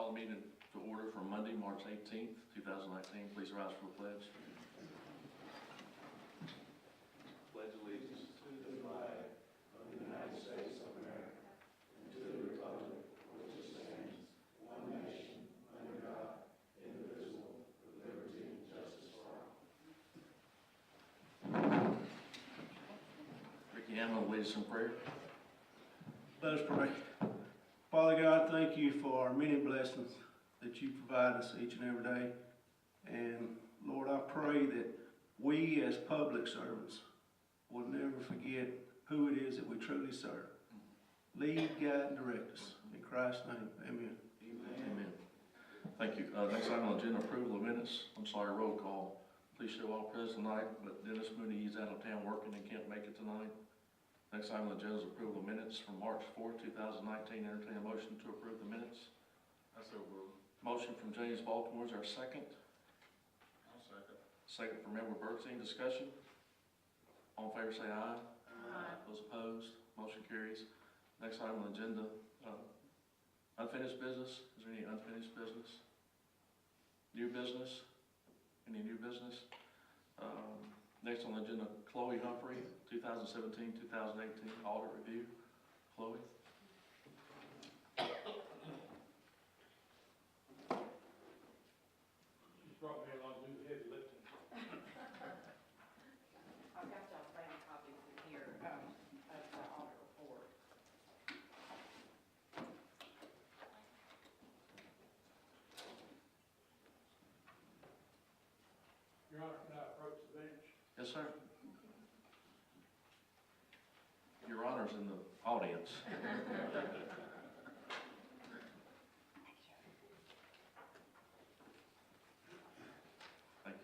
Call the meeting to order for Monday, March 18th, 2019. Please rise for the pledge. Pledge allegiance to the flag of the United States of America and to the republic for which it stands, one nation, under God, indivisible, with liberty and justice for all. Ricky Hamlin, lead us in prayer. Let us pray. Father God, thank you for our many blessings that you provide us each and every day. And Lord, I pray that we as public servants will never forget who it is that we truly serve. Lead, guide, and direct us. In Christ's name, amen. Amen. Thank you. Next item on the agenda, approval of minutes. I'm sorry, roll call. Please show all present tonight, but Dennis Mooney, he's out of town working and can't make it tonight. Next item on the agenda is approval of minutes from March 4th, 2019. Entertain a motion to approve the minutes. I so move. Motion from James Baltimore. Is there a second? I'll second. Second from Edward Bergstein. Discussion? All in favor say aye. Aye. Those opposed? Motion carries. Next item on the agenda, unfinished business. Is there any unfinished business? New business? Any new business? Next on the agenda, Chloe Humphrey, 2017-2018 audit review. Chloe? She's brought me a lot of new heavy lifting. I've got y'all's main copies in here of the audit report. Your Honor, can I approach the bench? Yes, sir. Your Honor's in the audience. Thank Thank you. Thank you.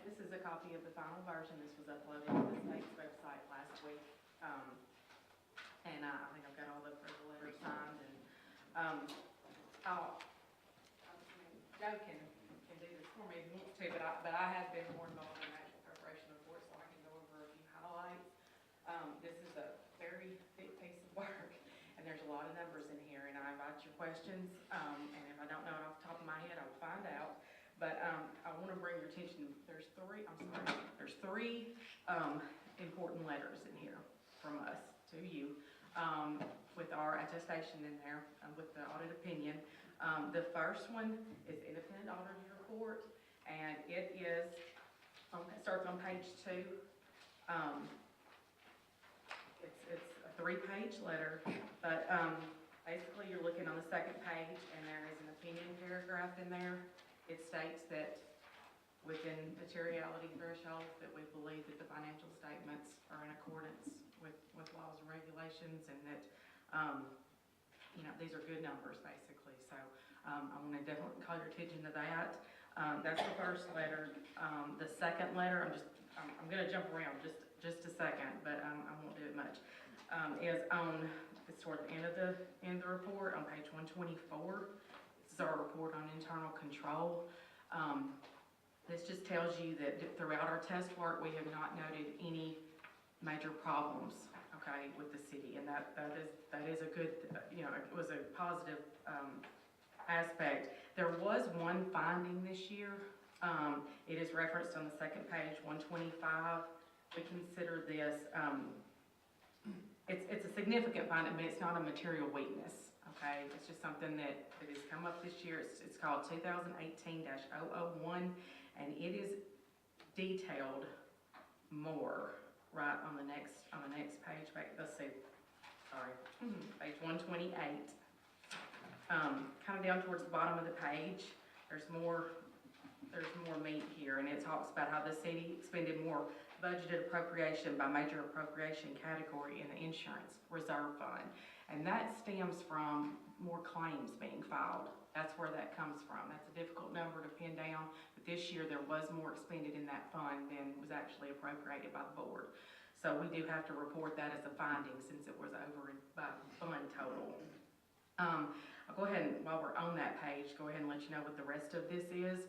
This is a copy of the final version. This was uploaded to the state's website last week. And I think I've got all the approval letters signed, and Joe can do this for me if he wants to, but I have been more involved in the actual preparation of the report, so I can go over a few highlights. This is a very thick piece of work, and there's a lot of numbers in here, and I invite your questions, and if I don't know it off the top of my head, I'll find out. But I want to bring your attention, there's three important letters in here from us to you, with our attestation in there, with the audit opinion. The first one is independent auditor's report, and it is, it starts on page 2. It's a 3-page letter, but basically you're looking on the second page, and there is an opinion paragraph in there. It states that within materiality thresholds that we believe that the financial statements are in accordance with laws and regulations, and that these are good numbers basically. So I want to definitely call your attention to that. That's the first letter. The second letter, I'm going to jump around just a second, but I won't do it much. It's toward the end of the report on page 124. This is our report on internal control. This just tells you that throughout our test work, we have not noted any major problems, okay, with the city, and that is a good, it was a positive aspect. There was one finding this year. It is referenced on the second page, 125. We consider this, it's a significant finding, but it's not a material weakness, okay? It's just something that has come up this year. It's called 2018-001, and it is detailed more right on the next page. Let's see, sorry, page 128. Kind of down towards the bottom of the page, there's more meat here, and it talks about how the city expended more budgeted appropriation by major appropriation category in the insurance reserve fund. And that stems from more claims being filed. That's where that comes from. That's a difficult number to pin down, but this year there was more expended in that fund than was actually appropriated by the board. So we do have to report that as a finding since it was over by fund total. I'll go ahead and, while we're on that page, go ahead and let you know what the rest of this is.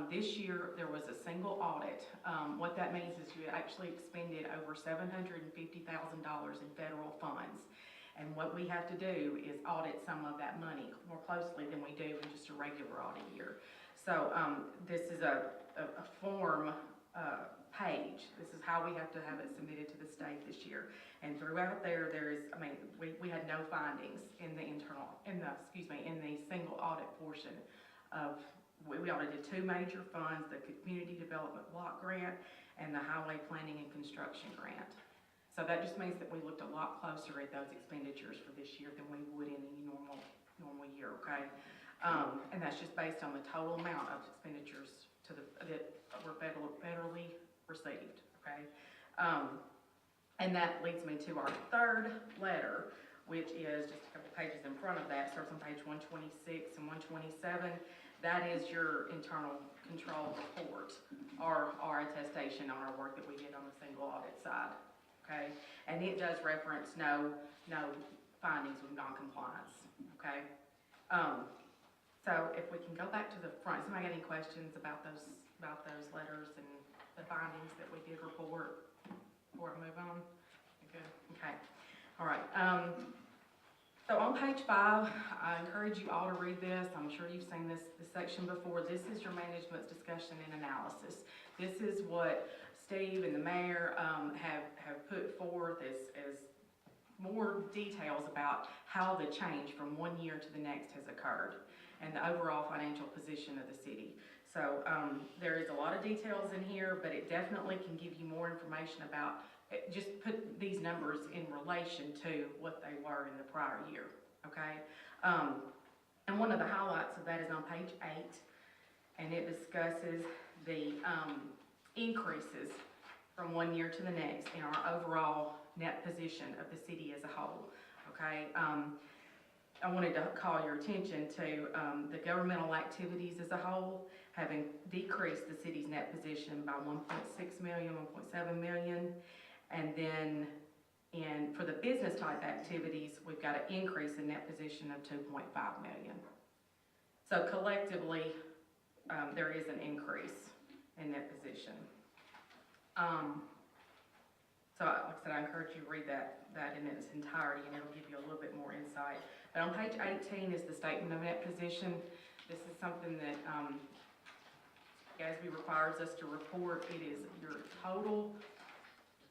This year, there was a single audit. What that means is you actually expended over $750,000 in federal funds. And what we have to do is audit some of that money more closely than we do in just a regular audit year. So this is a form page. This is how we have to have it submitted to the state this year. And throughout there is, I mean, we had no findings in the single audit portion of, we audited two major funds, the Community Development Block Grant and the Highway Planning and Construction Grant. So that just means that we looked a lot closer at those expenditures for this year than we would in any normal year, okay? And that's just based on the total amount of expenditures that were federally received, okay? And that leads me to our third letter, which is just a couple pages in front of that, starts on page 126 and 127. That is your internal control report, or our attestation on our work that we did on the single audit side, okay? And it does reference no findings with non-compliance, okay? So if we can go back to the front, somebody got any questions about those letters and the findings that we did report before I move on? Good. Okay. All right. So on page 5, I encourage you all to read this. I'm sure you've seen this section before. This is your management's discussion and analysis. This is what Steve and the mayor have put forth as more details about how the change from one year to the next has occurred and the overall financial position of the city. So there is a lot of details in here, but it definitely can give you more information about, just put these numbers in relation to what they were in the prior year, okay? And one of the highlights of that is on page 8, and it discusses the increases from one year to the next in our overall net position of the city as a whole, okay? I wanted to call your attention to the governmental activities as a whole, having decreased the city's net position by 1.6 million, 1.7 million. And then for the business type activities, we've got an increase in net position of 2.5 million. So collectively, there is an increase in net position. So like I said, I encourage you to read that in its entirety, and it'll give you a little bit more insight. But on page 18 is the statement of net position. This is something that GASB requires us to report. It is your total,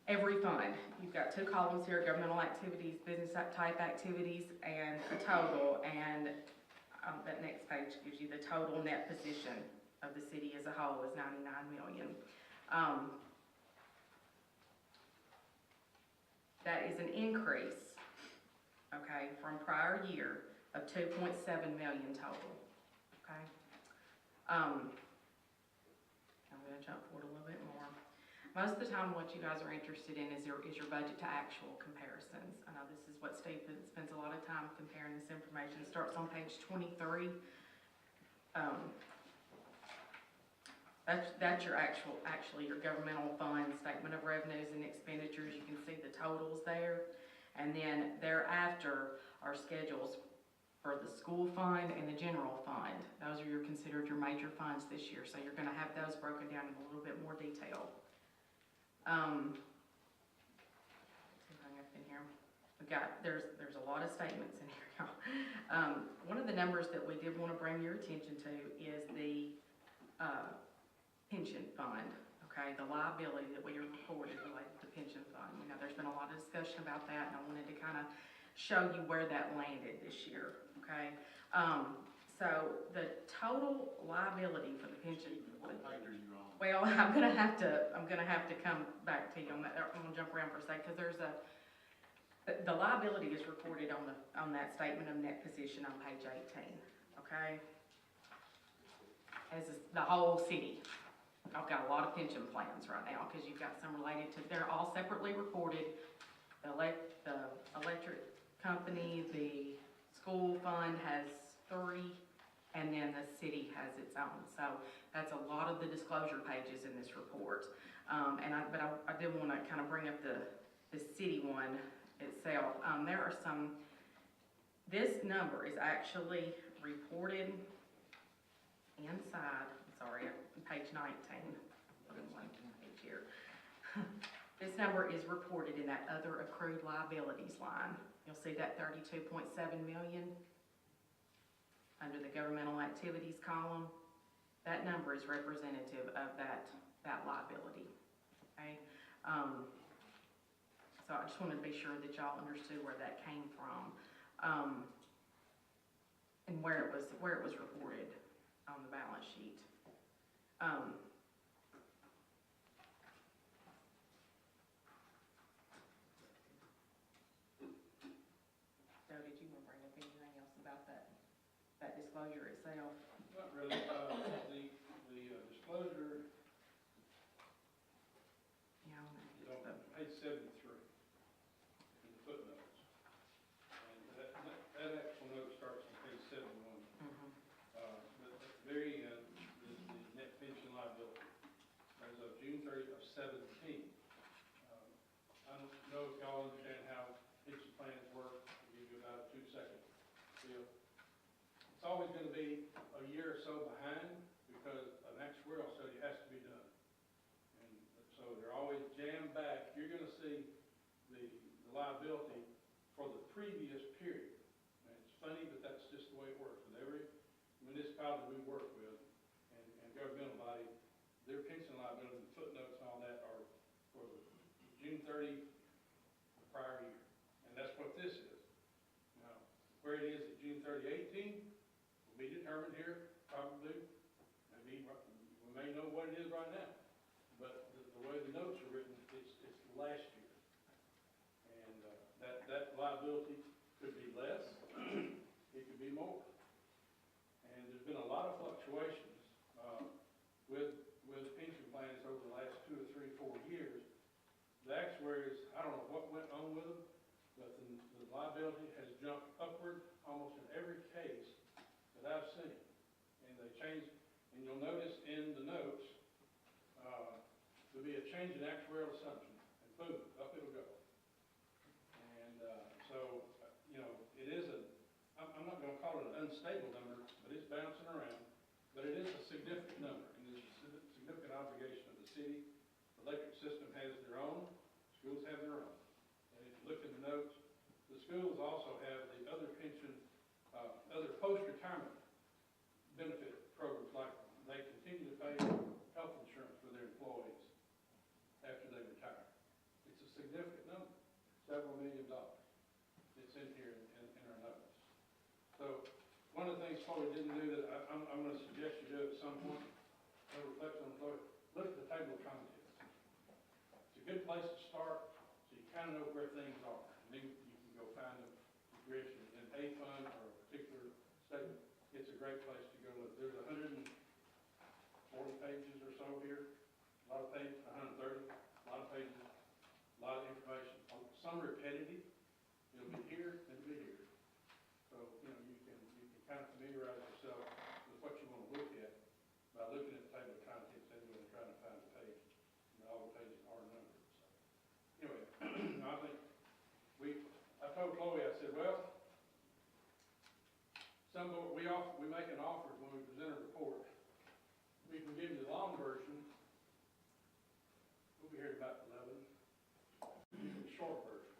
every fund. You've got two columns here: governmental activities, business type activities, and a total. And that next page gives you the total net position of the city as a whole is 99 million. That is an increase, okay, from prior year of 2.7 million total, okay? I'm gonna jump forward a little bit more. Most of the time what you guys are interested in is your budget to actual comparisons. I know this is what Steve spends a lot of time comparing this information. It starts on page 23. That's your actually your governmental fund statement of revenues and expenditures. You can see the totals there. And then thereafter are schedules for the school fund and the general fund. Those are considered your major funds this year. So you're gonna have those broken down in a little bit more detail. In here. There's a lot of statements in here, y'all. One of the numbers that we did want to bring your attention to is the pension fund, okay? The liability that we reported related to the pension fund. You know, there's been a lot of discussion about that, and I wanted to kind of show you where that landed this year, okay? So the total liability for the pension. What page are you on? Well, I'm gonna have to come back to you on that. I'm gonna jump around for a sec, because the liability is recorded on that statement of net position on page 18, okay? As is the whole city. I've got a lot of pension plans right now, because you've got some related to, they're all separately reported. The electric company, the school fund has 3, and then the city has its own. So that's a lot of the disclosure pages in this report. But I did want to kind of bring up the city one itself. There are some This number is actually reported inside, sorry, page 19, one page here. This number is reported in that other accrued liabilities line. You'll see that 32.7 million under the governmental activities column. That number is representative of that liability, okay? So I just wanted to be sure that y'all understood where that came from, and where it was reported on the balance sheet. So did you want to bring up anything else about that disclosure itself? Not really, the disclosure Yeah, is on page 73 in the footnotes. And that actual note starts on page 71. But at the very end is the net pension liability as of June 30 of 17. I don't know if y'all understand how pension plans work. I'll give you about a 2-second deal. It's always going to be a year or so behind because an actuarial study has to be done. And so they're always jammed back. You're going to see the liability for the previous period. And it's funny, but that's just the way it works. With every municipality we work with and governmental body, their pension liability, the footnotes and all that are for the June 30, the prior year. And that's what this is. Now, where it is at June 30, 18 will be determined here, probably. Maybe we may know what it is right now. But the way the notes are written, it's last year. And that liability could be less, it could be more. And there's been a lot of fluctuations with pension plans over the last 2 or 3, 4 years. The actuaries, I don't know what went on with them, but the liability has jumped upward almost in every case that I've seen. And they changed, and you'll notice in the notes, there'll be a change in actuarial assumption, and boom, up it'll go. And so, you know, it is I'm not going to call it an unstable number, but it's bouncing around. But it is a significant number, and it's a significant obligation of the city. The electric system has their own, schools have their own. And if you look at the notes, the schools also have the other pension, other post-retirement benefit programs, like they continue to pay health insurance for their employees after they retire. It's a significant number, several $1 million. It's in here in our notes. So one of the things Chloe didn't do that I'm going to suggest you do at some point, a reflection on Chloe, look at the table of contents. It's a good place to start, so you kind of know where things are. And then you can go find them if you're interested in a fund or a particular statement. It's a great place to go look. There's 140 pages or so here, a lot of pages, 130, a lot of pages, a lot of information. Some repetitive. It'll be here, it'll be here. So, you know, you can kind of familiarize yourself with what you want to look at by looking at the table of contents anyway and trying to find a page. And all the pages are numbered. So, anyway, I think I told Chloe, I said, well, we make an offer when we present a report. We can give you the long version. We'll be here at about 11. The short version.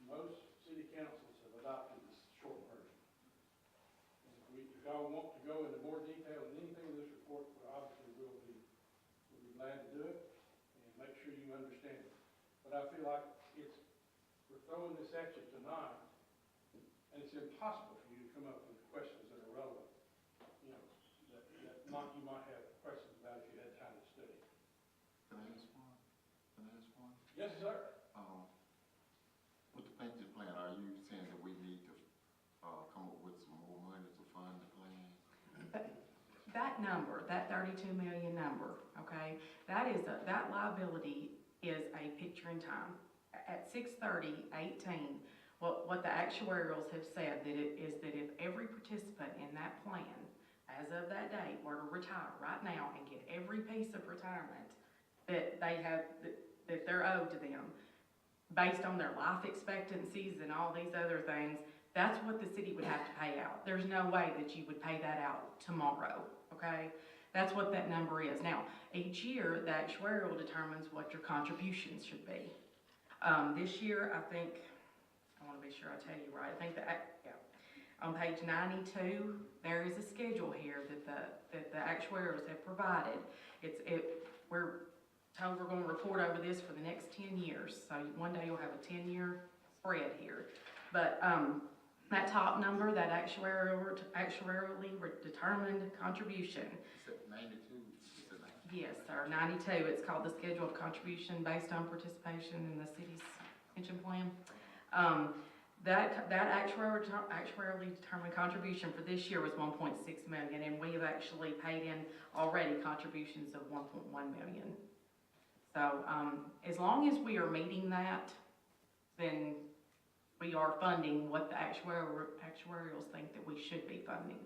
Most city councils have adopted this short version. And if y'all want to go into more detail in anything in this report, obviously we'll be glad to do it and make sure you understand it. But I feel like we're throwing this at you tonight, and it's impossible for you to come up with questions that are relevant. You know, that you might have questions about if you had time to study. Can I ask one? Yes, sir. With the pension plan, are you saying that we need to come up with some more money to fund the plan? That number, that 32 million number, okay, that liability is a picture in time. At 6/30/18, what the actuarials have said is that if every participant in that plan, as of that date, were to retire right now and get every piece of retirement that they have, that they're owed to them, based on their life expectancies and all these other things, That's what the city would have to pay out. There's no way that you would pay that out tomorrow, okay? That's what that number is. Now, each year, the actuarial determines what your contributions should be. This year, I think, I wanna be sure I tell you right, I think on page 92, there is a schedule here that the actuaries have provided. We're told we're gonna report over this for the next 10 years, so one day you'll have a 10-year spread here. But, that top number, that actuarially determined contribution. Is it 92? Is it 92? Yes, sir, 92, it's called the Schedule of Contribution based on participation in the city's pension plan. That actuarially determined contribution for this year was 1.6 million, and we have actually paid in already contributions of 1.1 million. So, as long as we are meeting that, then we are funding what the actuarials think that we should be funding.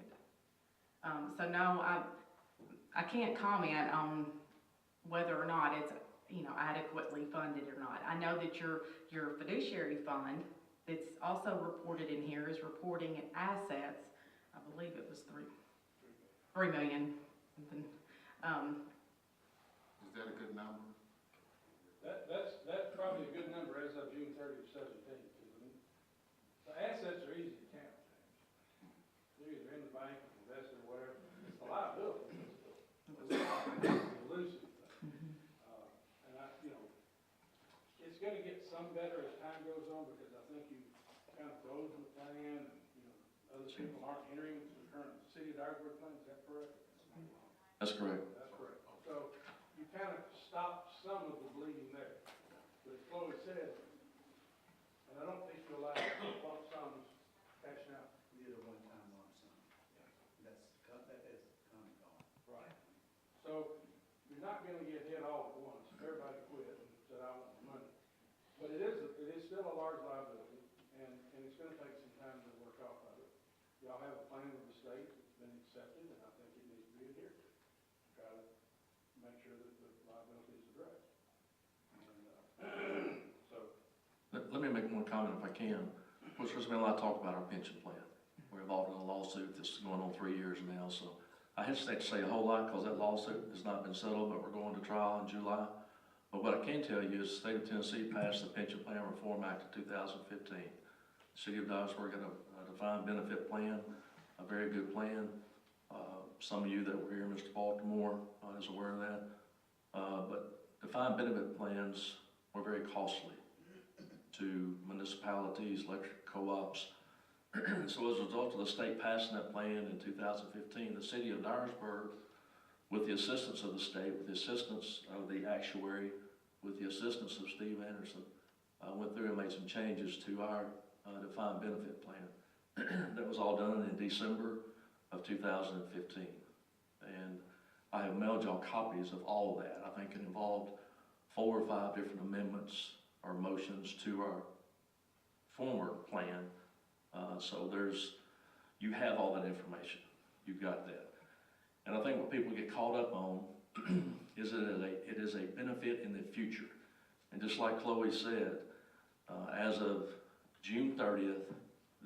So no, I can't comment on whether or not it's, adequately funded or not. I know that your fiduciary fund that's also reported in here is reporting assets. I believe it was 3 million something. Is that a good number? That's probably a good number as of June 30th, 17. The assets are easy to count, James. They're either in the bank, invested, or whatever. It's the liability. It's elusive. And it's gonna get some better as time goes on, because I think you kind of froze the plan, and, other people aren't entering the current city of Dyersburg plan, is that correct? That's correct. That's correct. So you kind of stopped some of the bleeding there. But as Chloe said, and I don't think you'll allow lump sums cashing out. We did a one-time lump sum. That is coming on. Right. So you're not gonna get hit all at once. Everybody quit and said, I want the money. But it is still a large liability, and it's gonna take some time to work off of it. Y'all have a plan with the state that's been accepted, and I think it needs to be adhered to. Try to make sure that the liability is addressed. And, Let me make one comment if I can. Of course, there's been a lot of talk about our pension plan. We're involved in a lawsuit that's going on 3 years now, so I hesitate to say a whole lot because that lawsuit has not been settled, but we're going to trial in July. But what I can tell you is the state of Tennessee passed the Pension Plan Reform Act of 2015. The city of Dyersburg got a defined benefit plan, a very good plan. Some of you that were here, Mr. Baltimore, is aware of that. But defined benefit plans were very costly to municipalities, electric co-ops. So as a result of the state passing that plan in 2015, the city of Dyersburg, with the assistance of the state, with the assistance of the actuary, with the assistance of Steve Anderson, went through and made some changes to our defined benefit plan. That was all done in December of 2015. And I have mailed y'all copies of all of that. I think it involved 4 or 5 different amendments or motions to our former plan. So you have all that information. You've got that. And I think what people get caught up on is that it is a benefit in the future. And just like Chloe said, as of June 30th,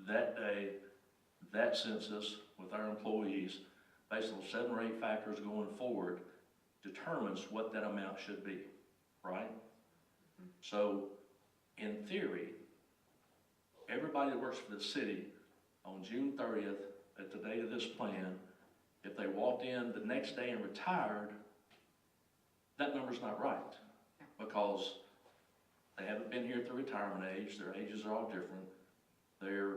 that day, that census with our employees, based on 7 or 8 factors going forward, determines what that amount should be, right? So, in theory, everybody that works for the city on June 30th, at the date of this plan, if they walked in the next day and retired, that number's not right, because they haven't been here through retirement age, their ages are all different, their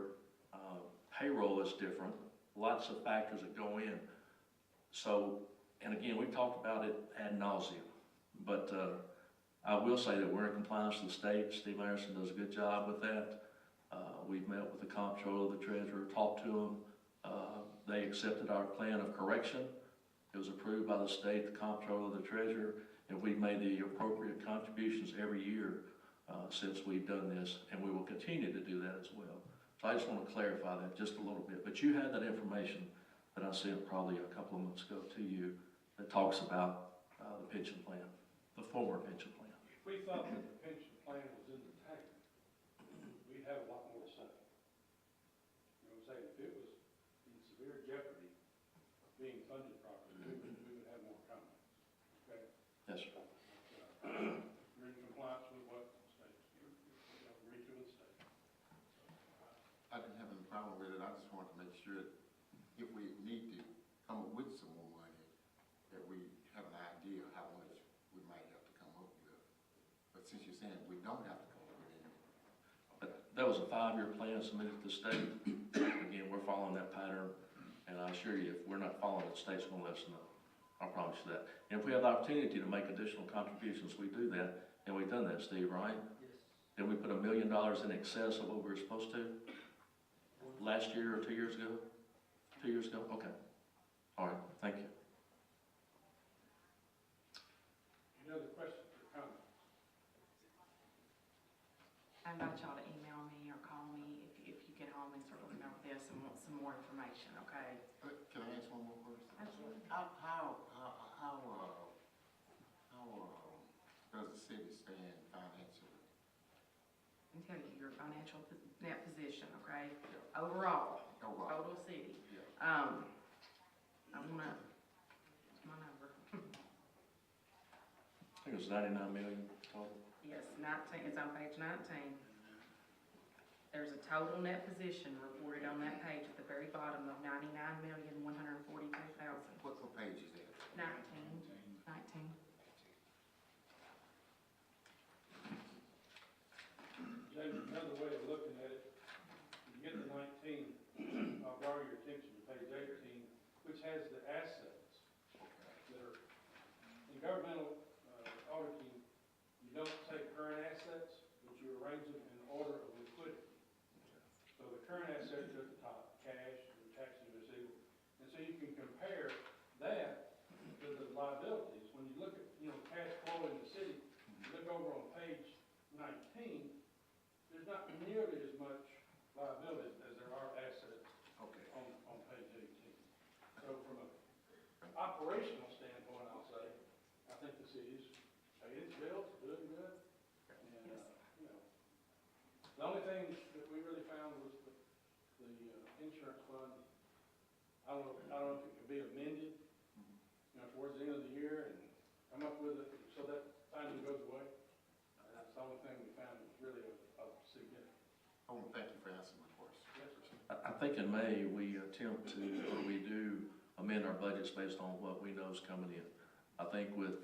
payroll is different, lots of factors that go in. So, and again, we've talked about it ad nauseum, but I will say that we're in compliance with the state. Steve Anderson does a good job with that. We've met with the comptroller, the treasurer, talked to them. They accepted our plan of correction. It was approved by the state, the comptroller, the treasurer, and we've made the appropriate contributions every year since we've done this, and we will continue to do that as well. So I just want to clarify that just a little bit. But you had that information that I sent probably a couple of months ago to you that talks about the pension plan, the former pension plan. if we thought that the pension plan was in the tank, we'd have a lot more to say. problem with it, I just want to make sure that if we need to come up with some more money, that we have an idea how much we might have to come up with. But since you're saying we don't have to come up with any, But that was a 5-year plan submitted to the state. Again, we're following that pattern, and I assure you, if we're not following it, the state's gonna let us know. I promise you that. And if we have the opportunity to make additional contributions, we do that, and we've done that, Steve, right? Yes. Then we put $1 million in excess of what we were supposed to last year or 2 years ago? 2 years ago? Okay. All right, thank you. Any other questions or comments? I invite y'all to email me or call me if you get home and start looking over this and want some more information, okay? can I ask one more question? Absolutely. How does the city stand financially? And tell you your financial net position, okay? Overall, Overall. total city. Yeah. I wanna, what's my number? I think it was 99 million total. Yes, 19, it's on page 19. There's a total net position reported on that page at the very bottom of 99,142,000. What page is that? 19. James, another way of looking at it, if you get to 19, I'll draw your attention to page 18, which has the assets that are, in governmental auditing, you don't take current assets, but you arrange them in order of liquidity. So the current assets are at the top, cash, and taxes receivable. And so you can compare that to the liabilities. When you look at, cash flow in the city, you look over on page 19, there's not nearly as much liabilities as there are assets Okay. on page 18. So from an operational standpoint, I'll say, I think the city's paid its bills, doing good. And, the only thing that we really found was the insurance fund. I don't know if it could be amended, towards the end of the year and come up with it, so that finding goes away. That's the only thing we found was really of significance. I want to thank you for answering my question. Yes, sir. I think in May, we attempt to, or we do amend our budgets based on what we know is coming in. I think with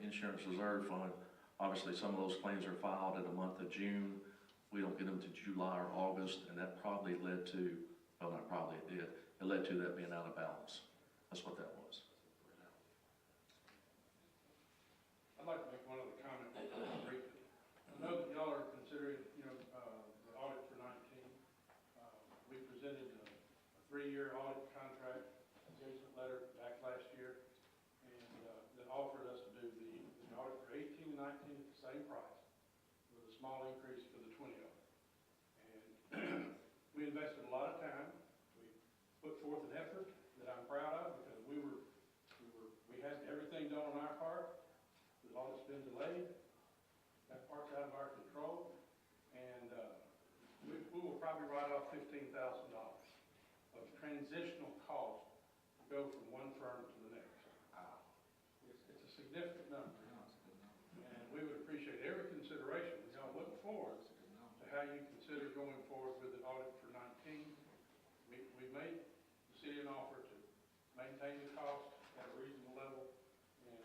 Insurance Reserve Fund, obviously some of those claims are filed in the month of June. We don't get them to July or August, and that probably led to, well, not probably, it did. It led to that being out of balance. That's what that was. I'd like to make one other comment briefly. I know that y'all are considering, the audit for 19. We presented a 3-year audit contract, engagement letter back last year, and that offered us to do the audit for 18 and 19 at the same price, with a small increase for the 20 audit. And we invested a lot of time. We put forth an effort that I'm proud of, because we had everything done on our part. The audit's been delayed. That part's out of our control. And we will probably write off $15,000 of transitional cost to go from one firm to the next. It's a significant number. And we would appreciate every consideration. We all look forward to how you consider going forward with the audit for 19. We made the city an offer to maintain the cost at a reasonable level. And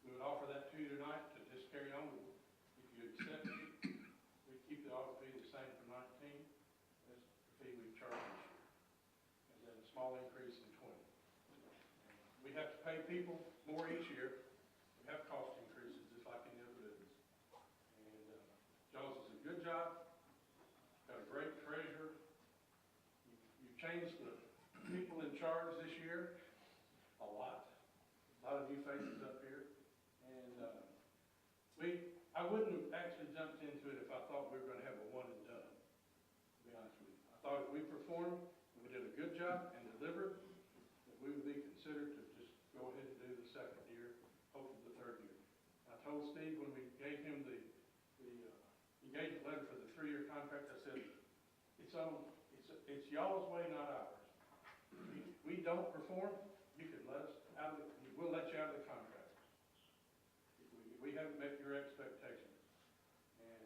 we would offer that to you tonight to just carry on. If you accept it, we keep the audit fee the same for 19 as the fee we've charged this year. And then a small increase in 20. We have to pay people more each year. We have cost increases just like any other business. And Jaws does a good job. Got a great treasurer. You've changed the people in charge this year a lot. A lot of new faces up here. And I wouldn't have actually jumped into it if I thought we were going to have a one and done, to be honest with you. I thought if we performed, and we did a good job and delivered, that we would be considered to just go ahead and do the second year, hopefully the third year. I told Steve when we gave him the engagement letter for the 3-year contract, I said, it's y'all's way, not ours. If we don't perform, you can let us out of we'll let you out of the contract. If we haven't met your expectations. And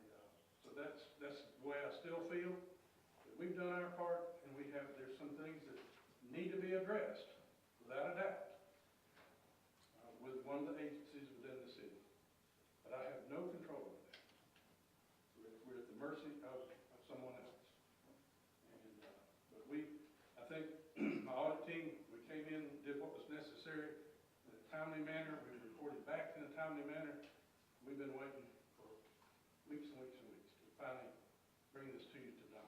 so that's the way I still feel, that we've done our part, and there's some things that need to be addressed, without a doubt, with one of the agencies within the city. But I have no control over that. We're at the mercy of someone else. And, but I think my audit team, we came in, did what was necessary in a timely manner, we reported back in a timely manner. We've been waiting for weeks and weeks and weeks to finally bring this to you tonight.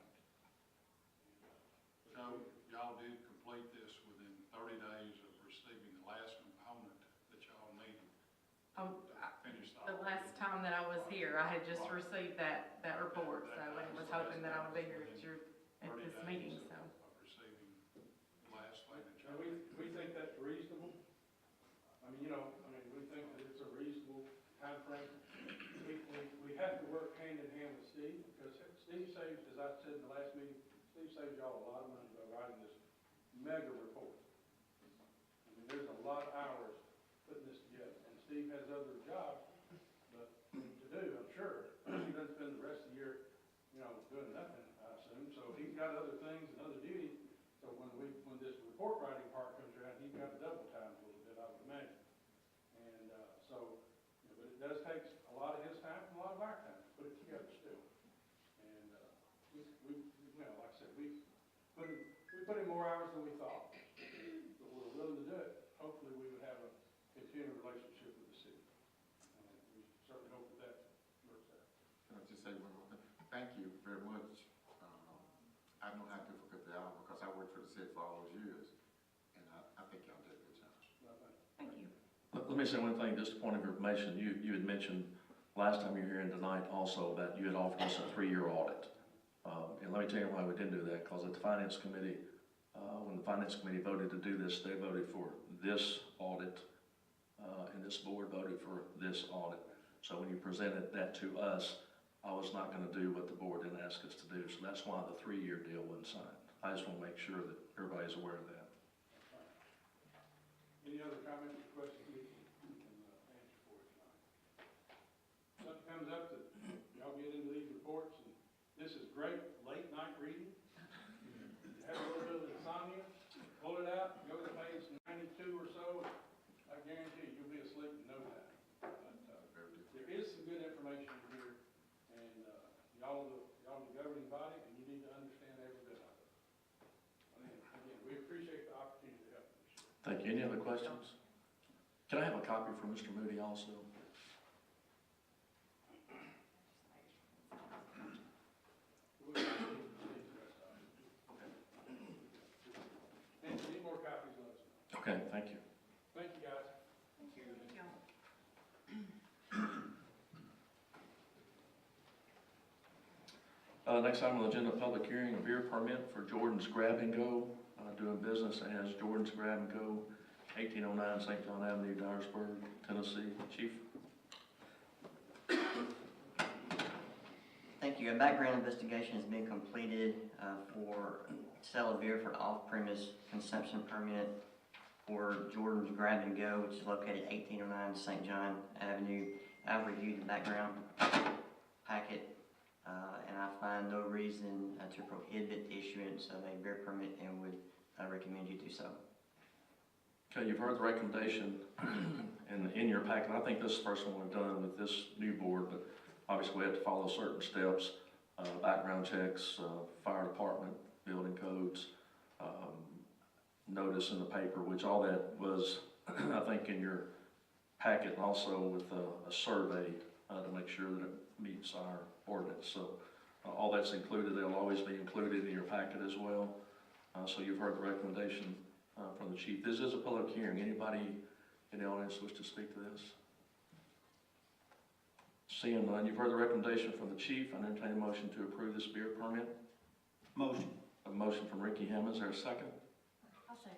So y'all did complete this within 30 days of receiving the last component that y'all needed to finish The last time that I was here, I had just received that report, so I was hoping that I would be here at this meeting, so. Of receiving the last thing that And y'all. we think that's reasonable. I mean, we think that it's a reasonable timeframe. We have to work hand in hand with Steve, because Steve saves, as I said in the last meeting, Steve saves y'all a lot of money by writing this mega report. I mean, there's a lot of hours putting this together, and Steve has other jobs, but to do, I'm sure. He doesn't spend the rest of the year, doing nothing, I assume, so he's got other things and other duties. So when this report writing part comes around, he's got double time a little bit, I would imagine. And, but it does take a lot of his time and a lot of our time to put it together still. And, like I said, we put in more hours than we thought, but we're willing to do it. Hopefully, we would have a continuing relationship with the city. And we certainly hope that works out. Can I just say one more thing? Thank you very much. I know how difficult they are because I worked for the city for all those years, and I think y'all did a good job. Well, Thank you. Let me say one thing, just a point of information. You had mentioned last time you were here tonight also that you had offered us a 3-year audit. And let me tell you why we didn't do that, because at the Finance Committee, when the Finance Committee voted to do this, they voted for this audit, and this board voted for this audit. So when you presented that to us, I was not going to do what the board didn't ask us to do. So that's why the 3-year deal wasn't signed. I just want to make sure that everybody's aware of that. Any other comments or questions we can answer for you tonight? Something comes up that y'all get into these reports, and this is great late night reading. You have a little bit of insomnia, pull it out, go to page 92 or so, I guarantee you'll be asleep in no time. But, there is some good information in here, and y'all are the governing body, and you need to understand every bit of it. Again, we appreciate the opportunity to help you this year. Thank you. Any other questions? Can I have a copy from Mr. Moody also? We'll see the rest of it. And if you need more copies, let us know. Okay, thank you. Thank you, guys. Thank you. Next item on the agenda, public hearing, a beer permit for Jordan's Grab and Go, doing business as Jordan's Grab and Go, 1809 St. John Avenue, Dyersburg, Tennessee. Chief? Thank you. A background investigation has been completed for sale of beer for off-premise consumption permit for Jordan's Grab and Go, which is located 1809 St. John Avenue. I've reviewed the background packet, and I find no reason to prohibit issuance of a beer permit and would recommend you do so. Okay, you've heard the recommendation in your packet. I think this is the first one we've done with this new board, but obviously we have to follow certain steps, background checks, fire department, building codes, notice in the paper, which all that was, I think, in your packet, and also with a survey to make sure that it meets our ordinance. So all that's included. They'll always be included in your packet as well. So you've heard the recommendation from the chief. This is a public hearing. Anybody in the audience wish to speak to this? Seeing none, you've heard the recommendation from the chief. I entertain a motion to approve this beer permit. Motion. A motion from Ricky Hammond. Is there a second? I'll second.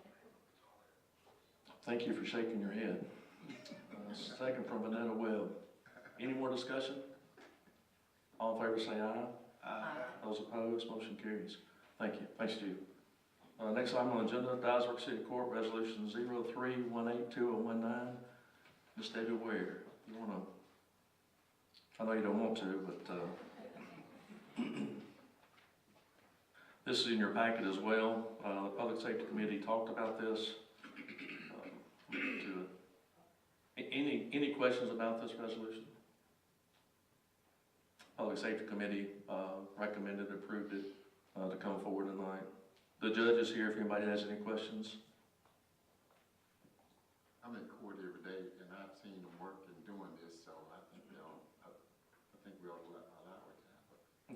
Thank you for shaking your head. Second from Vanetta Webb. Any more discussion? All in favor say aye. Aye. Those opposed, motion carries. Thank you. Thanks, Chief. Next item on the agenda, Dyersburg City Court Resolution 03-182019. Ms. Debbie Ware, you want to, I know you don't want to, but This is in your packet as well. The Public Safety Committee talked about this. Any questions about this resolution? Public Safety Committee recommended, approved it to come forward tonight. The judge is here if anybody has any questions. I'm in court every day, and I've seen them work and doing this, so I think we ought to allow it to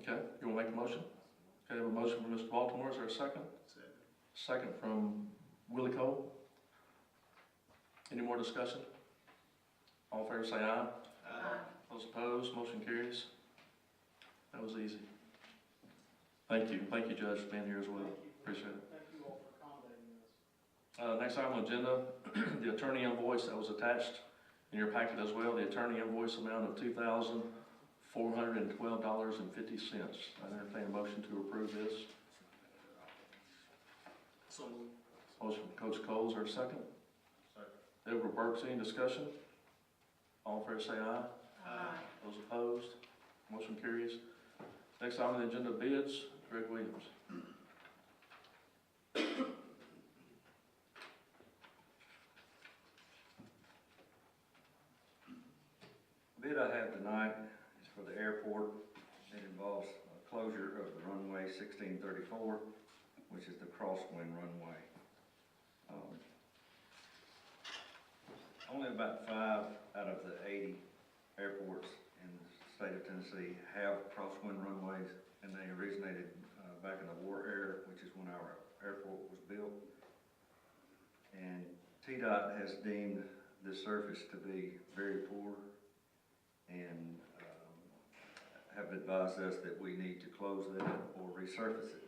happen. Okay, you want to make a motion? Okay, I have a motion from Mr. Baltimore. Is there a second? Second from Willie Cole. Any more discussion? All in favor say aye. Aye. Those opposed, motion carries. That was easy. Thank you. Thank you, Judge, for being here as well. Appreciate it. Thank you all for accommodating this. Next item on the agenda, the attorney invoice that was attached in your packet as well. The attorney invoice amount of $2,412.50. I entertain a motion to approve this. So moved. Motion from Coach Coles, or a second? Second. Edward Burks, any discussion? All in favor say aye. Aye. Those opposed, motion carries. Next item on the agenda, bids. Greg Williams. The bid I have tonight is for the airport. It involves closure of the runway 1634, which is the crosswind runway. Only about 5 out of the 80 airports in the state of Tennessee have crosswind runways, and they originated back in the war era, which is when our airport was built. And TDOT has deemed this surface to be very poor, and have advised us that we need to close that or resurface it.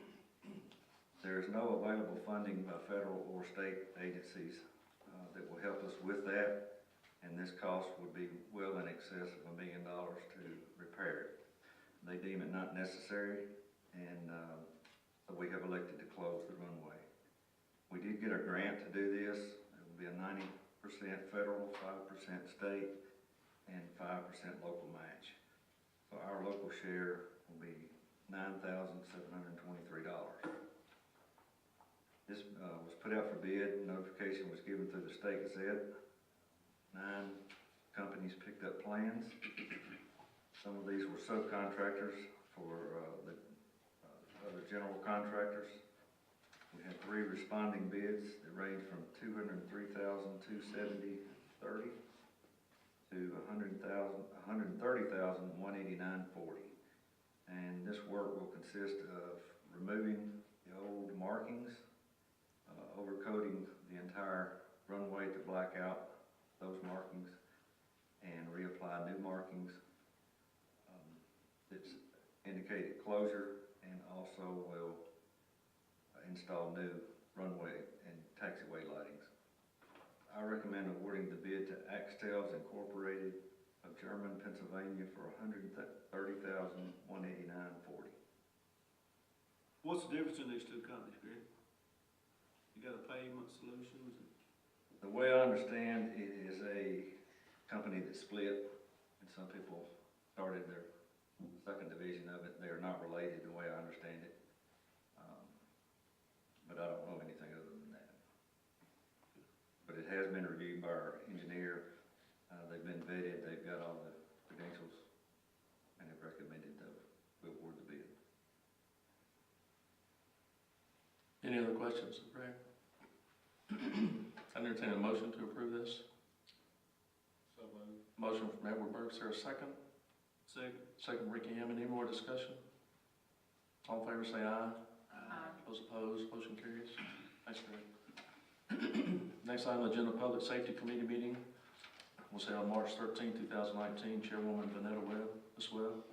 There is no available funding by federal or state agencies that will help us with that, and this cost would be well in excess of $1 million to repair it. They deem it not necessary, and so we have elected to close the runway. We did get a grant to do this. It will be a 90% federal, 5% state, and 5% local match. So our local share will be $9,723. This was put out for bid. Notification was given through the State Gazette. 9 companies picked up plans. Some of these were subcontractors for the other general contractors. We had 3 responding bids that ranged from $203,270.30 to $130,189.40. And this work will consist of removing the old markings, overcoating the entire runway to black out those markings, and reapply new markings that's indicated closure, and also will install new runway and taxiway lightings. I recommend awarding the bid to Axtels Incorporated of German, Pennsylvania for $130,189.40. What's the difference in these two companies, Greg? You got a pavement solutions? The way I understand, it is a company that split, and some people started their second division of it. They are not related the way I understand it. But I don't know anything other than that. But it has been reviewed by our engineer. They've been vetted, they've got all the credentials, and have recommended that we award the bid. Any other questions, Greg? I entertain a motion to approve this. So moved. Motion from Edward Burks, is there a second? Second. Second, Ricky Hammond. Any more discussion? All in favor say aye. Aye. Those opposed, motion carries. Thanks, Greg. Next item on the agenda, Public Safety Committee meeting. We'll say on March 13, 2019, Chairwoman Vanetta Webb as well.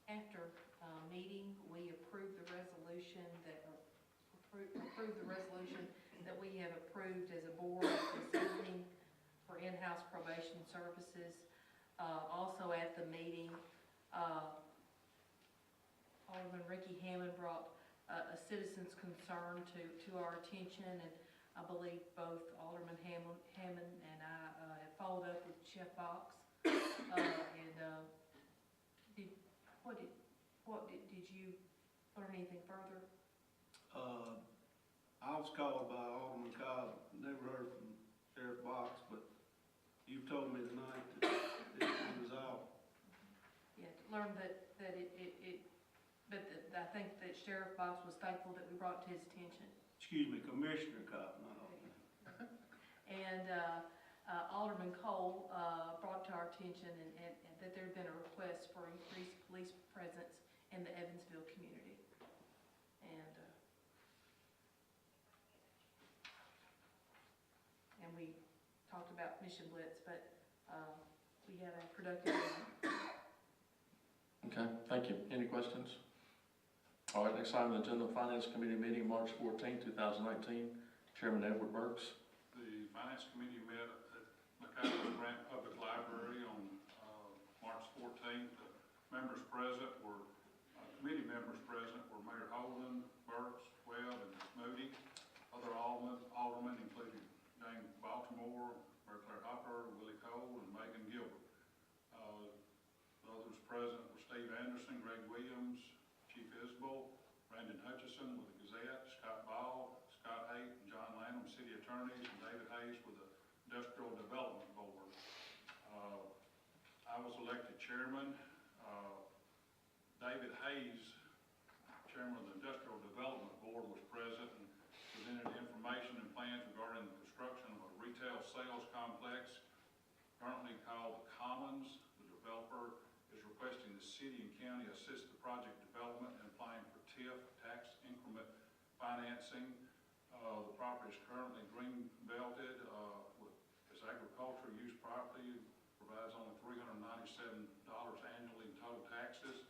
After meeting, we approved the resolution that, we have approved as a board this evening for in-house probation services. Also at the meeting, Alderman Ricky Hammond brought a citizen's concern to our attention, and I believe both Alderman Hammond and I have followed up with Chef Fox. Did you learn anything further? I was called by Alderman Cobb, never heard from Sheriff Box, but you told me tonight that it was resolved. Yeah, to learn that I think that Sheriff Box was thankful that we brought it to his attention. Excuse me, Commissioner Cobb, not Alderman. And Alderman Cole brought to our attention and that there had been a request for increased police presence in the Evansville community. And we talked about Mission Blitz, but we had a productive meeting. Okay, thank you. Any questions? All right, next item on the agenda, Finance Committee meeting, March 14, 2019. Chairman Edward Burks. The Finance Committee met at McAllen Grant Public Library on March 14th. The members present were, committee members present were Mayor Holden, Burks, Webb, and Moody. Other aldermen included James Baltimore, Mary Claire Hopper, Willie Cole, and Megan Gilbert. The others present were Steve Anderson, Greg Williams, Chief Isbell, Brandon Hutchison with the Gazette, Scott Ball, Scott Haight, and John Lanham, city attorneys, and David Hayes with the Industrial Development Board. I was elected chairman. David Hayes, chairman of the Industrial Development Board, was present and presented information and plans regarding the construction of a retail sales complex currently called the Commons. The developer is requesting the city and county assist the project development and applying for TIF, tax increment financing. The property is currently green belted with its agricultural use property, provides only $397 annually in total taxes.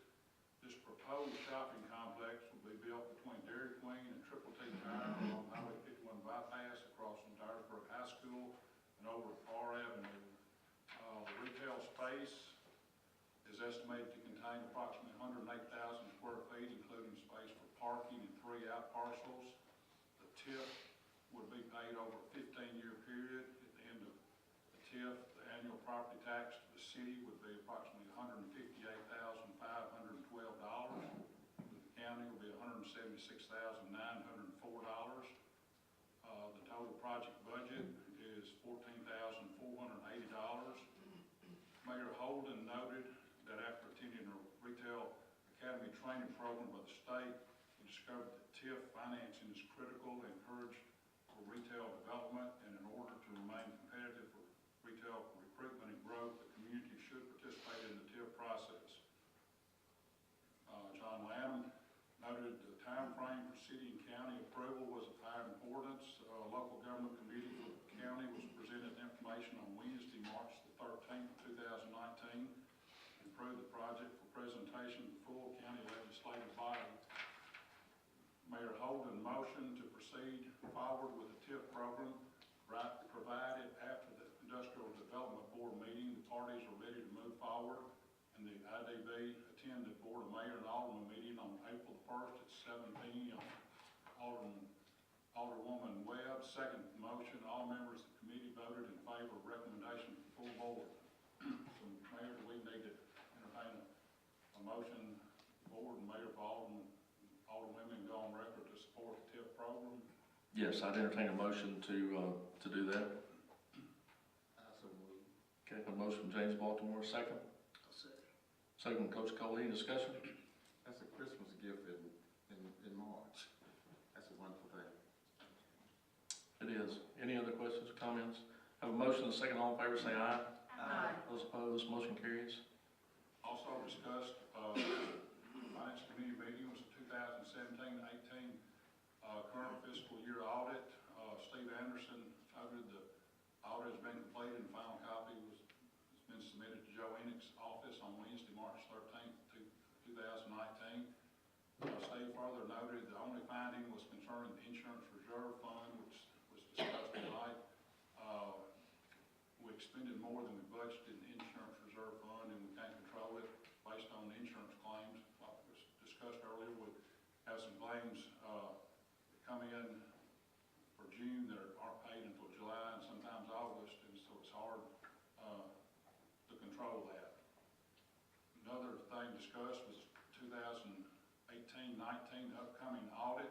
This proposed shopping complex will be built between Dairy Queen and Triple T Tire along Highway 51 bypass across from Dyersburg High School and over Far Avenue. The retail space is estimated to contain approximately 108,000 square feet, including space for parking and 3 out parcels. The TIF would be paid over a 15-year period. At the end of the TIF, the annual property tax to the city would be approximately $158,512. The county will be $176,904. The total project budget is $14,480. Mayor Holden noted that after attending a retail academy training program by the state, he discovered that TIF financing is critical to encourage for retail development, and in order to remain competitive for retail recruitment and growth, the community should participate in the TIF process. John Lanham noted the time frame for city and county approval was of high importance. Local government committee for the county was presented information on Wednesday, March the 13th, 2019. Approved the project for presentation to the full county legislative body. Mayor Holden motioned to proceed forward with the TIF program, provided after the Industrial Development Board meeting, the parties are ready to move forward, and the IDB attend the Board of Mayor and Alderman meeting on April the 1st at 7 p.m. Alderwoman Webb seconded the motion. All members of the committee voted in favor of recommendation to the full board. So, Mayor, do we need to entertain a motion, board and Mayor for Alderwomen go on record to support the TIF program? Yes, I'd entertain a motion to do that. So moved. Okay, a motion from James Baltimore, second. Second from Coach Cole. Any discussion? That's a Christmas gift in March. That's a wonderful thing. It is. Any other questions or comments? Have a motion and a second. All in favor say aye. Aye. Those opposed, motion carries. Also discussed, Finance Committee meeting was the 2017-18 current fiscal year audit. Steve Anderson noted the audit has been completed and final copy has been submitted to Joe Ennick's office on Wednesday, March 13th, 2019. Steve further noted the only finding was concerning the insurance reserve fund, which was discussed tonight. We expended more than we budgeted in the insurance reserve fund, and we can't control it based on the insurance claims. Like was discussed earlier, we have some claims that come in for June that aren't paid until July and sometimes August, and so it's hard to control that. Another thing discussed was 2018 18-19 upcoming audit.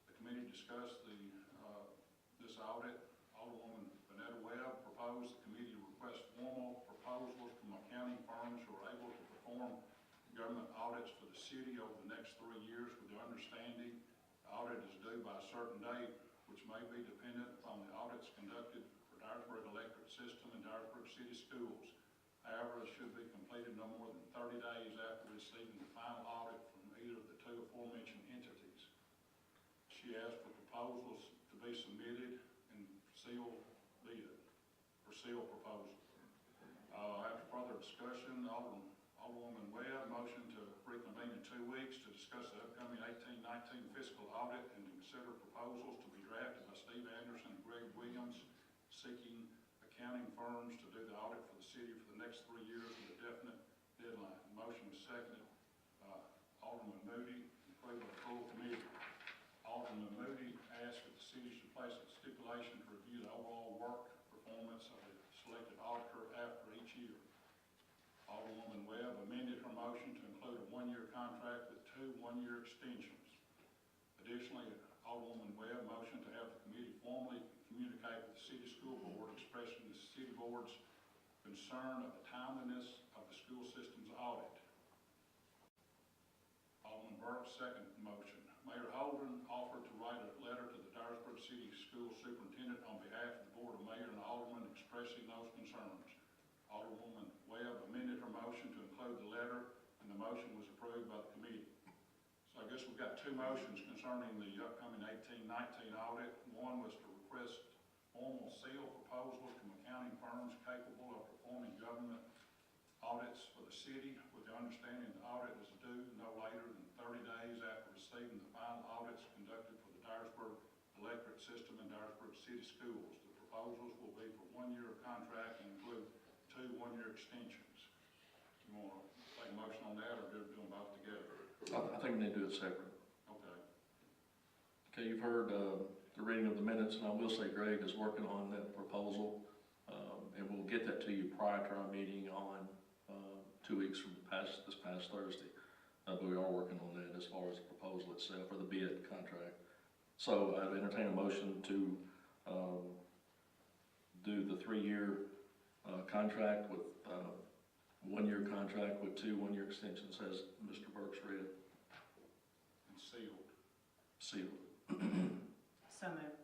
The committee discussed this audit. Alderwoman Vanetta Webb proposed the committee request formal proposals from accounting firms who are able to perform government audits for the city over the next 3 years, with the understanding the audit is due by a certain date, which may be dependent upon the audits conducted for Dyersburg Electric System and Dyersburg City Schools. However, it should be completed no more than 30 days after receiving the final audit from either of the two aforementioned entities. She asked for proposals to be submitted and sealed bid, or sealed proposal. After further discussion, Alderwoman Webb motioned to reconvene in 2 weeks to discuss the upcoming 18-19 fiscal audit and to consider proposals to be drafted by Steve Anderson and Greg Williams, seeking accounting firms to do the audit for the city for the next 3 years with a definite deadline. Motion was seconded by Alderman Moody, including the full committee. Alderman Moody asked that the city should place a stipulation to review the overall work performance of the selected auditor after each year. Alderwoman Webb amended her motion to include a 1-year contract with 2 1-year extensions. Additionally, Alderwoman Webb motioned to have the committee formally communicate with the city school board, expressing the city board's concern of the timeliness of the school system's audit. Alderman Burke seconded the motion. Mayor Holden offered to write a letter to the Dyersburg City School Superintendent on behalf of the Board of Mayor and Alderman expressing those concerns. Alderwoman Webb amended her motion to include the letter, and the motion was approved by the committee. So I guess we've got 2 motions concerning the upcoming 18-19 audit. One was to request formal seal proposals from accounting firms capable of performing government audits for the city, with the understanding the audit is due no later than 30 days after receiving the final audits conducted for the Dyersburg Electric System and Dyersburg City Schools. The proposals will be for 1 year of contract and include 2 1-year extensions. You want to take a motion on that, or do them both together? I think we need to do it separate. Okay. Okay, you've heard the reading of the minutes, and I will say Greg is working on that proposal, and we'll get that to you prior to our meeting on 2 weeks from this past Thursday. But we are working on that as far as the proposal itself, or the bid contract. So I'd entertain a motion to do the 3-year contract with 1-year contract with 2 1-year extensions, as Mr. Burks read. And sealed. Sealed. So moved.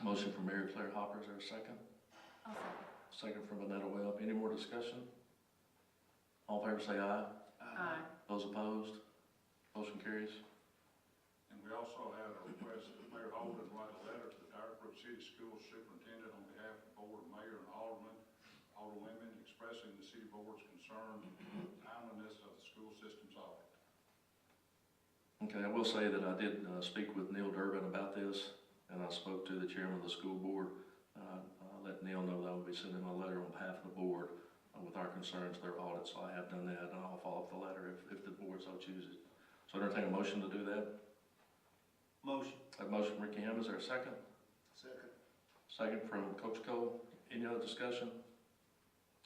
Motion from Mary Claire Hopper, is there a second? I'll second. Second from Vanetta Webb. Any more discussion? All in favor say aye. Aye. Those opposed? Motion carries. And we also had a request that Mayor Holden write a letter to the Dyersburg City School Superintendent on behalf of the Board of Mayor and Alderwomen, expressing the city board's concern with the timeliness of the school system's audit. Okay, I will say that I did speak with Neil Durbin about this, and I spoke to the chairman of the school board. I let Neil know that I would be sending a letter on behalf of the board with our concerns, their audit, so I have done that, and I'll follow up the letter if the board so chooses. So entertain a motion to do that. Motion. A motion from Ricky Ham, is there a second? Second. Second from Coach Cole. Any other discussion?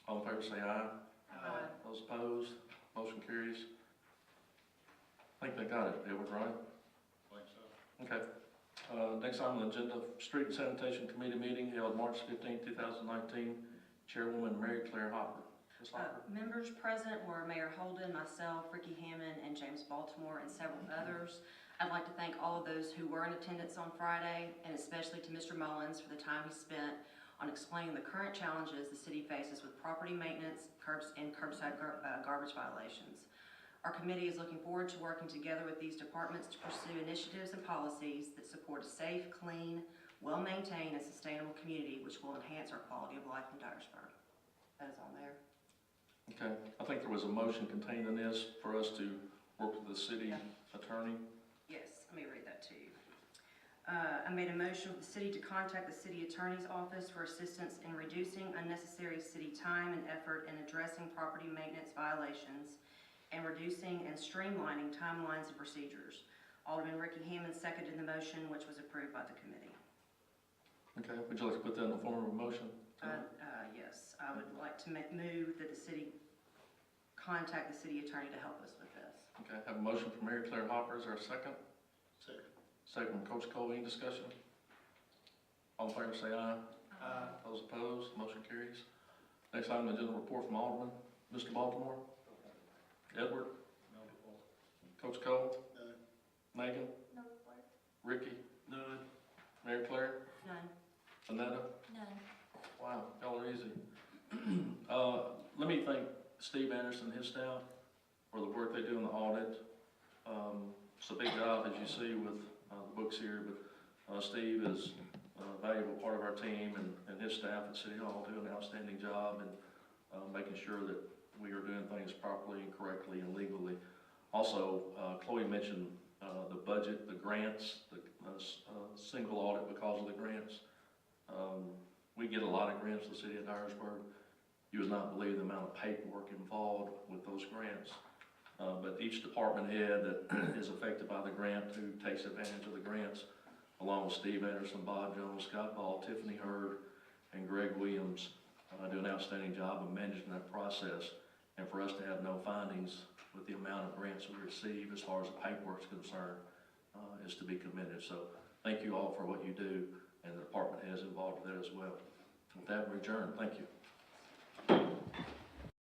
All in favor say aye. Aye. Those opposed? Motion carries. I think they got it, Edward, right? I think so. Okay. Next item on the agenda, Street and Sanitation Committee meeting held March 15, 2019. Chairwoman Mary Claire Hopper. Ms. Hopper. Members present were Mayor Holden, myself, Ricky Hammond, and James Baltimore, and several others. I'd like to thank all of those who were in attendance on Friday, and especially to Mr. Mullins for the time he spent on explaining the current challenges the city faces with property maintenance, curbside garbage violations. Our committee is looking forward to working together with these departments to pursue initiatives and policies that support a safe, clean, well-maintained, and sustainable community, which will enhance our quality of life in Dyersburg. That is on there. Okay, I think there was a motion contained in this for us to work with the city attorney. Yes, let me read that to you. I made a motion with the city to contact the city attorney's office for assistance in reducing unnecessary city time and effort in addressing property maintenance violations and reducing and streamlining timelines and procedures. Alderman Ricky Hammond seconded the motion, which was approved by the committee. Okay, would you like to put that in the form of a motion? Yes, I would like to move that the city contact the city attorney to help us with this. Okay, have a motion from Mary Claire Hopper, is there a second? Second. Second from Coach Cole, any discussion? All in favor say aye. Aye. Those opposed, motion carries. Next item, agenda report from Alderman, Mr. Baltimore. Edward? No report. Coach Cole? None. Megan? No report. Ricky? None. Mary Claire? None. Annetta? None. Wow, y'all are easy. Let me thank Steve Anderson and his staff for the work they do in the audit. It's a big job, as you see, with the books here, but Steve is a valuable part of our team, and his staff at City Hall do an outstanding job in making sure that we are doing things properly and correctly and legally. Also, Chloe mentioned the budget, the grants, the single audit because of the grants. We get a lot of grants to the city of Dyersburg. You would not believe the amount of paperwork involved with those grants. But each department head that is affected by the grant, who takes advantage of the grants, along with Steve Anderson, Bob Jones, Scott Ball, Tiffany Hurd, and Greg Williams, do an outstanding job of managing that process. And for us to have no findings with the amount of grants we receive as far as the paperwork is concerned, is to be commended. So thank you all for what you do, and the department heads involved with that as well. With that, we adjourn. Thank you.